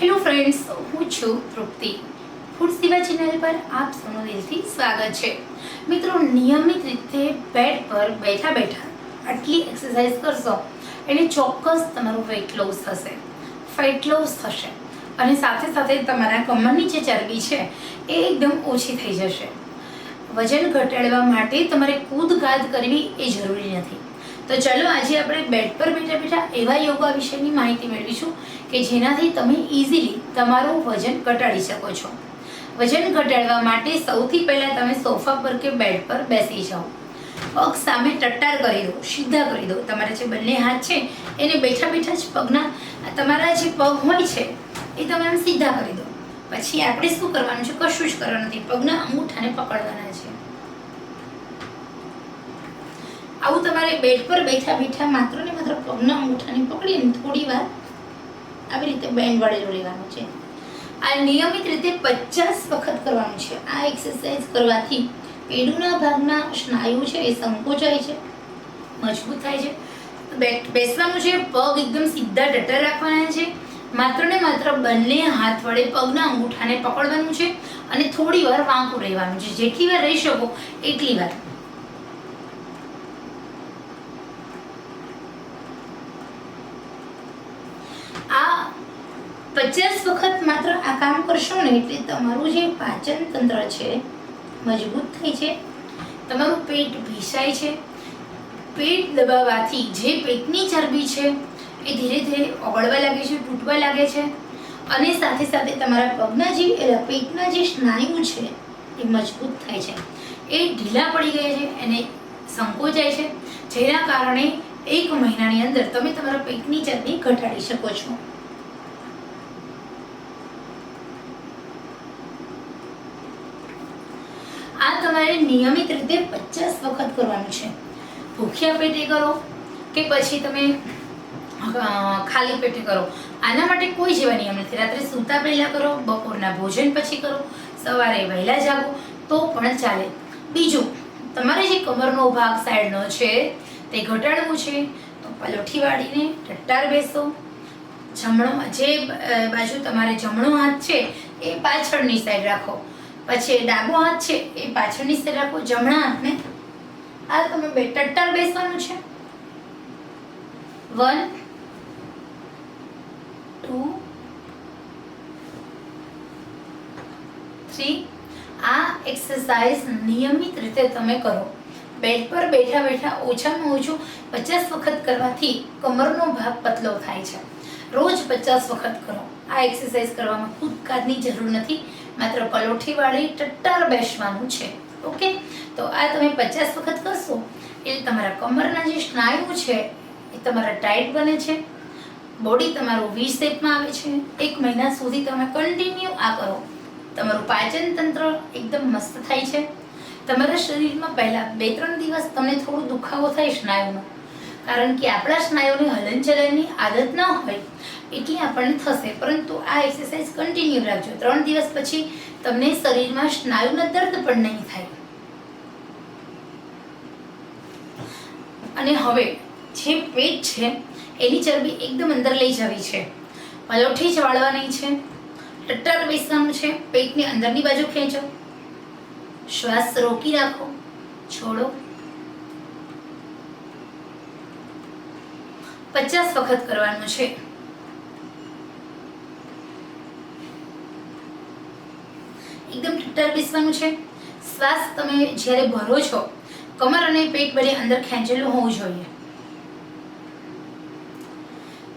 Hello friends, હું છું તૃપ્તિ. Food સેવા ચેનલ પર આપ સૌનું દિલથી સ્વાગત છે. મિત્રો, નિયમિત રીતે બેડ પર બેઠા બેઠા આટલી એક્સરસાઇઝ કરશો એટલે ચોક્કસ તમારું વેઇટ લોસ થશે, ફેટ લોસ થશે અને સાથે સાથે તમારા કમરની જે ચરબી છે એ એકદમ ઓછી થઈ જશે. વજન ઘટાડવા માટે તમારે કૂદકાદ કરવી એ જરૂરી નથી. તો ચલો આજે આપણે બેડ પર બેઠા બેઠા એવા યોગા વિશેની માહિતી મેળવીશું કે જેનાથી તમે ઇઝીલી તમારું વજન ઘટાડી શકો છો. વજન ઘટાડવા માટે સૌથી પહેલાં તમે સોફા પર કે બેડ પર બેસી જાઓ. પગ સામે ટટ્ટાર કરી દો, સીધા કરી દો. તમારા જે બંને હાથ છે એને બેઠા બેઠા જ પગના તમારા જે પગ હોય છે એ તમે આમ સીધા કરી દો. પછી આપણે શું કરવાનું છે? કશું જ કરવાનું નથી. પગના અંગૂઠાને પકડવાના છે. આવું તમારે બેડ પર બેઠા બેઠા માત્ર ને માત્ર પગના અંગૂઠાને પકડીને થોડી વાર આવી રીતે બેન્ડ વળેલું લેવાનું છે. આ નિયમિત રીતે 50 વખત કરવાનું છે. આ એક્સરસાઇઝ કરવાથી પેડુના ભાગના સ્નાયુ છે એ સંકોચાય છે, મજબૂત થાય છે. બેસવાનું છે, પગ એકદમ સીધા ટટ્ટર રાખવાના છે. માત્ર ને માત્ર બંને હાથ વડે પગના અંગૂઠાને પકડવાનું છે અને થોડી વાર વાંકું રહેવાનું છે. જેટલી વાર રહી શકો એટલી વાર. આ 50 વખત માત્ર આ કામ કરશો ને એટલે તમારું જે પાચન તંત્ર છે મજબૂત થાય છે, તમારું પેટ ભીસાય છે. પેટ દબાવવાથી જે પેટની ચરબી છે એ ધીરે ધીરે ઓગળવા લાગે છે, તૂટવા લાગે છે અને સાથે સાથે તમારા પગના જે પેટના જે સ્નાયુ છે એ મજબૂત થાય છે. એ ઢીલા પડી ગયા છે, એને સંકોચાય છે, જેના કારણે 1 મહિનાની અંદર તમે તમારા પેટની ચરબી ઘટાડી શકો છો. આ તમારે નિયમિત રીતે 50 વખત કરવાનું છે. ભૂખ્યા પેટે કરો કે પછી તમે ખાલી પેટે કરો, આના માટે કોઈ જેવા નિયમ નથી. રાત્રે સૂતા પહેલા કરો, બપોરના ભોજન પછી કરો, સવારે વહેલા જાગો તો પણ ચાલે. બીજું, તમારે જે કમરનો ભાગ સાઈડનો છે તે ઘટાડવું છે તો પલોઠી વાળીને ટટ્ટાર બેસો. જમણો જે બાજુ તમારે જમણો હાથ છે એ પાછળની સાઈડ રાખો, પછી ડાબો હાથ છે એ પાછળની સાઈડ રાખો. જમણા હાથને આ તમે ટટ્ટાર બેસવાનું છે. 1 2 3. આ એક્સરસાઇઝ નિયમિત રીતે તમે કરો. બેડ પર બેઠા બેઠા ઓછામાં ઓછું 50 વખત કરવાથી કમરનો ભાગ પતલો થાય છે. રોજ 50 વખત કરો. આ એક્સરસાઇઝ કરવામાં કૂદકાદની જરૂર નથી, માત્ર પલોઠી વાળી ટટ્ટાર બેસવાનું છે. ઓકે, તો આ તમે 50 વખત કરશો એટલે તમારા કમરના જે સ્નાયુ છે એ તમારા ટાઈટ બને છે, બોડી તમારું વી શેપમાં આવે છે. 1 મહિના સુધી તમે કન્ટિન્યુ આ કરો. તમારું પાચન તંત્ર એકદમ મસ્ત થાય છે. તમારા શરીરમાં પહેલા 2-3 દિવસ તમને થોડો દુખાવો થાય સ્નાયુનો, કારણ કે આપણા સ્નાયુને હલનચલનની આદત ન હોય એટલે આપણને થશે. પરંતુ આ એક્સરસાઇઝ કન્ટિન્યુ રાખજો. 3 દિવસ પછી તમને શરીરમાં સ્નાયુનો દર્દ પણ નહીં થાય. અને હવે જે પેટ છે એની ચરબી એકદમ અંદર લઈ જવી છે. પલોઠી જ વાળવાની છે, ટટ્ટાર બેસવાનું છે. પેટની અંદરની બાજુ ખેંચો, શ્વાસ રોકી રાખો, છોડો. 50 વખત કરવાનું છે. એકદમ ટટ્ટાર બેસવાનું છે. શ્વાસ તમે જ્યારે ભરો છો કમર અને પેટ બંને અંદર ખેંચેલું હોવું જોઈએ.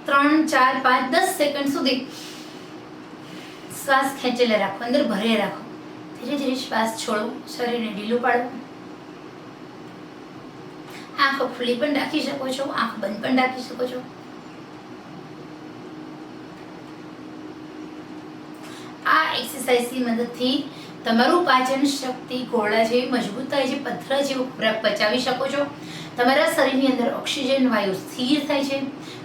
3 4 5 10 સેકન્ડ સુધી શ્વાસ ખેંચેલા રાખો, અંદર ભરે રાખો. ધીરે ધીરે શ્વાસ છોડો, શરીરને ઢીલું પાડો. આંખ ખુલ્લી પણ રાખી શકો છો, આંખ બંધ પણ રાખી શકો છો. આ એક્સરસાઇઝની મદદથી તમારું પાચન શક્તિ ઘોડા જેવી મજબૂત થાય છે, પથ્થર જેવો ખોરાક પચાવી શકો છો. તમારા શરીરની અંદર ઓક્સિજન વાયુ સ્થિર થાય છે.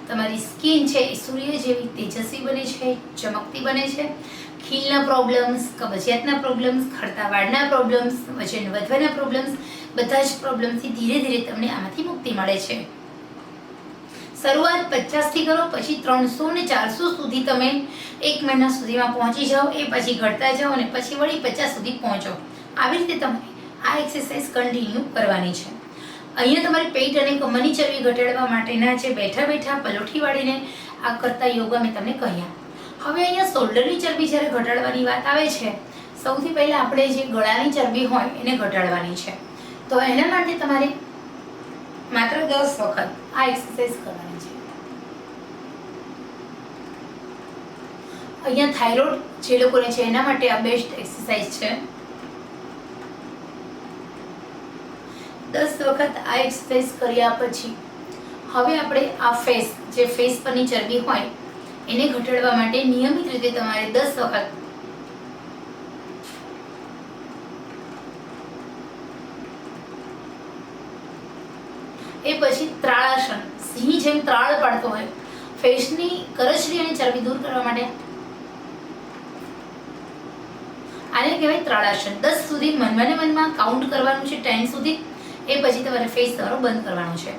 તમારી સ્કિન છે એ સૂર્ય જેવી તેજસ્વી બને છે, ચમકતી બને છે. ખીલના પ્રોબ્લેમ્સ, કબજિયાતના પ્રોબ્લેમ્સ, ખરતા વાળના પ્રોબ્લેમ્સ, વજન વધવાના પ્રોબ્લેમ્સ, બધા જ પ્રોબ્લેમથી ધીરે ધીરે તમને આમાંથી મુક્તિ મળે છે. શરૂઆત 50 થી કરો, પછી 300 ને 400 સુધી તમે 1 મહિના સુધીમાં પહોંચી જાઓ, એ પછી ઘટતા જાઓ અને પછી વળી 50 સુધી પહોંચો. આવી રીતે તમારે આ એક્સરસાઇઝ કન્ટિન્યુ કરવાની છે. અહીંયા તમારી પેટ અને કમરની ચરબી ઘટાડવા માટેના જે બેઠા બેઠા પલોઠી વાળીને આ કરતા યોગા મેં તમને કહ્યા. હવે અહીંયા શોલ્ડરની ચરબી જ્યારે ઘટાડવાની વાત આવે છે, સૌથી પહેલાં આપણે જે ગળાની ચરબી હોય એને ઘટાડવાની છે. તો એના માટે તમારે માત્ર 10 વખત આ એક્સરસાઇઝ કરવાની છે. અહીંયા થાઇરોઇડ જે લોકોને છે એના માટે આ બેસ્ટ એક્સરસાઇઝ છે. 10 વખત આ એક્સરસાઇઝ કર્યા પછી હવે આપણે આ જે ફેસ પરની ચરબી હોય એને ઘટાડવા માટે નિયમિત રીતે તમારે 10 વખત એ પછી ત્રાળાસન, સિંહ જેમ ત્રાળ પાડતો હોય, ફેસની કરચલી અને ચરબી દૂર કરવા માટે આને કહેવાય ત્રાળાસન. 10 સુધી મનમાં કાઉન્ટ કરવાનું છે, 10 સુધી. એ પછી તમારે ફેસ તમારો બંધ કરવાનો છે.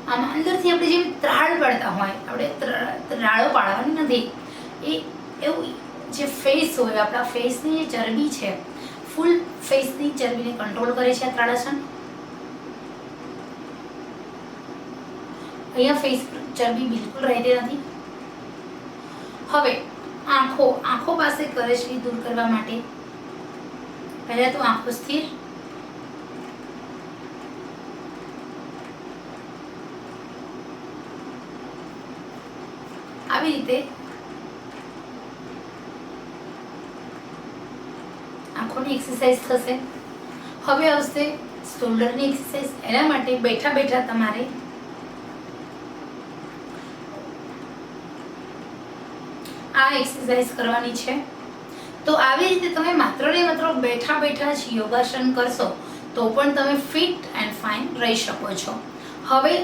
આમ અંદરથી આપણે જેમ ત્રાળ પાડતા હોય, આપણે ત્રાળો પાડવાની નથી. એ એવું જે ફેસ હોય, આપણા ફેસની જે ચરબી છે, ફૂલ ફેસની ચરબીને કંટ્રોલ કરે છે આ ત્રાળાસન. અહીંયા ફેસ ચરબી બિલકુલ રહેતી નથી. હવે આંખો પાસે કરચલી દૂર કરવા માટે પહેલા તો આંખો સ્થિર, આવી રીતે આંખોની એક્સરસાઇઝ થશે. હવે આવશે શોલ્ડરની એક્સરસાઇઝ. એના માટે બેઠા બેઠા તમારે આ એક્સરસાઇઝ કરવાની છે. તો આવી રીતે તમે માત્ર ને માત્ર બેઠા બેઠા જ યોગાસન કરશો તો પણ તમે ફિટ એન્ડ ફાઇન રહી શકો છો. હવે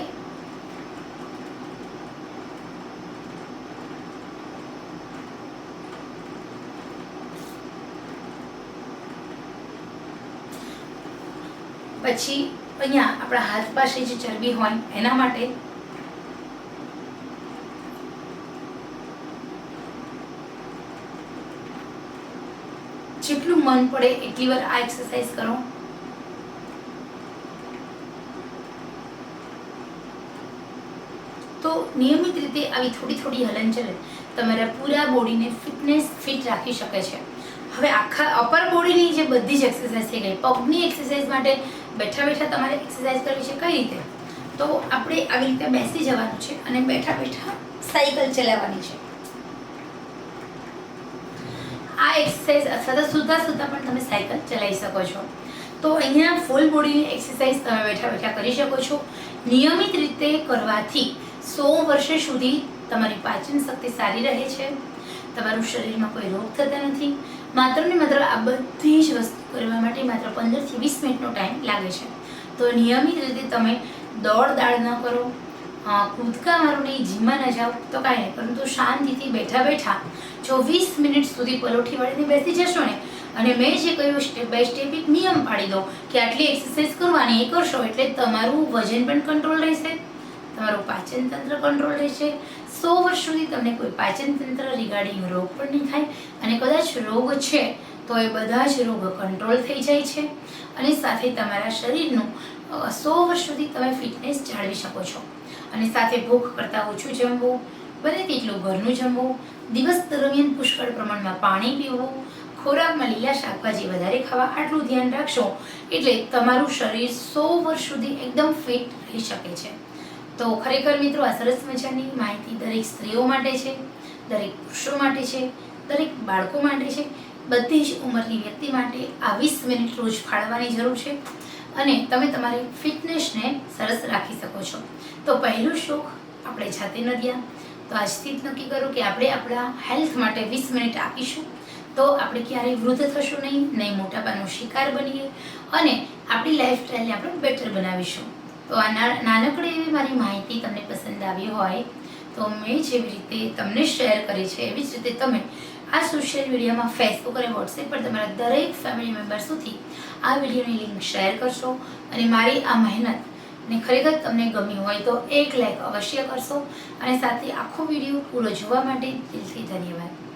પછી અહીંયા આપણા હાથ પાસે જે ચરબી હોય એના માટે જેટલું મન પડે એટલી વાર આ એક્સરસાઇઝ કરો. તો નિયમિત રીતે આવી થોડી હલનચલન તમારા પૂરા બોડીને ફિટ રાખી શકે છે. હવે આખા અપર બોડીની જે બધી જ એક્સરસાઇઝ થઈ ગઈ. પગની એક્સરસાઇઝ માટે બેઠા બેઠા તમારે એક્સરસાઇઝ કરવી છે. કઈ રીતે? તો આપણે આવી રીતે બેસી જવાનું છે અને બેઠા બેઠા સાયકલ ચલાવવાની છે. આ એક્સરસાઇઝ અથવા તો સૂતા પણ તમે સાયકલ ચલાવી શકો છો. તો અહીંયા ફૂલ બોડીની એક્સરસાઇઝ તમે બેઠા બેઠા કરી શકો છો. નિયમિત રીતે કરવાથી 100 વર્ષ સુધી તમારી પાચન શક્તિ સારી રહે છે. તમારું શરીરમાં કોઈ રોગ થતા નથી. માત્ર ને માત્ર આ બધી જ વસ્તુ કરવા માટે માત્ર 15 થી 20 મિનિટનો ટાઈમ લાગે છે. તો નિયમિત રીતે તમે દોડ-દાડ ન કરો, કૂદકા મારો નહીં, જીમમાં ન જાઓ તો કાંઈ નહીં, પરંતુ શાંતિથી બેઠા બેઠા જો 20 મિનિટ સુધી પલોઠી વાળીને બેસી જશો ને, અને મેં જે કહ્યું સ્ટેપ બાય સ્ટેપ એક નિયમ પાડી દો કે આટલી એક્સરસાઇઝ કરવાની, એ કરશો એટલે તમારું વજન પણ કંટ્રોલ રહેશે, તમારું પાચન તંત્ર કંટ્રોલ રહેશે. 100 વર્ષ સુધી તમને કોઈ પાચન તંત્ર રિગાર્ડિંગ રોગ પણ નહીં થાય, અને કદાચ રોગ છે તો એ બધા જ રોગ કંટ્રોલ થઈ જાય છે. અને સાથે તમારા શરીરનું 100 વર્ષ સુધી તમે ફિટનેસ જાળવી શકો છો. અને સાથે ભૂખ કરતાં ઓછું જમવું, બને તેટલું ઘરનું જમવું, દિવસ દરમિયાન પુષ્કળ પ્રમાણમાં પાણી પીવું, ખોરાકમાં લીલા શાકભાજી વધારે ખાવા, આટલું ધ્યાન રાખશો એટલે તમારું શરીર 100 વર્ષ સુધી એકદમ ફિટ રહી શકે છે. તો ખરેખર મિત્રો, આ સરસ મજાની માહિતી દરેક સ્ત્રીઓ માટે છે, દરેક પુરુષો માટે છે, દરેક બાળકો માટે છે, બધી જ ઉંમરની વ્યક્તિ માટે આ 20 મિનિટ રોજ ફાળવવાની જરૂર છે અને તમે તમારી ફિટનેસને સરસ રાખી શકો છો. તો પહેલું શોખ આપણે જાતે ન દ્યા, તો આજથી જ નક્કી કરો કે આપણે આપણા હેલ્થ માટે 20 મિનિટ આપીશું. તો આપણે ક્યારેય વૃદ્ધ થશું નહીં મોટાપાનો શિકાર બનીએ અને આપણી લાઈફસ્ટાઈલને આપણે બેટર બનાવીશું. તો આ નાનકડી એવી મારી માહિતી તમને પસંદ આવી હોય તો મેં જેવી રીતે તમને શેર કરી છે એવી જ રીતે તમે આ સોશિયલ મીડિયામાં ફેસબુક અને વોટ્સએપ પર તમારા દરેક ફેમિલી મેમ્બર સુધી આ વિડીયોની લિંક શેર કરશો અને મારી આ મહેનત ને ખરેખર તમને ગમી હોય તો એક લાઈક અવશ્ય કરશો અને સાથે આખો વિડીયો પૂરો જોવા માટે દિલથી ધન્યવાદ.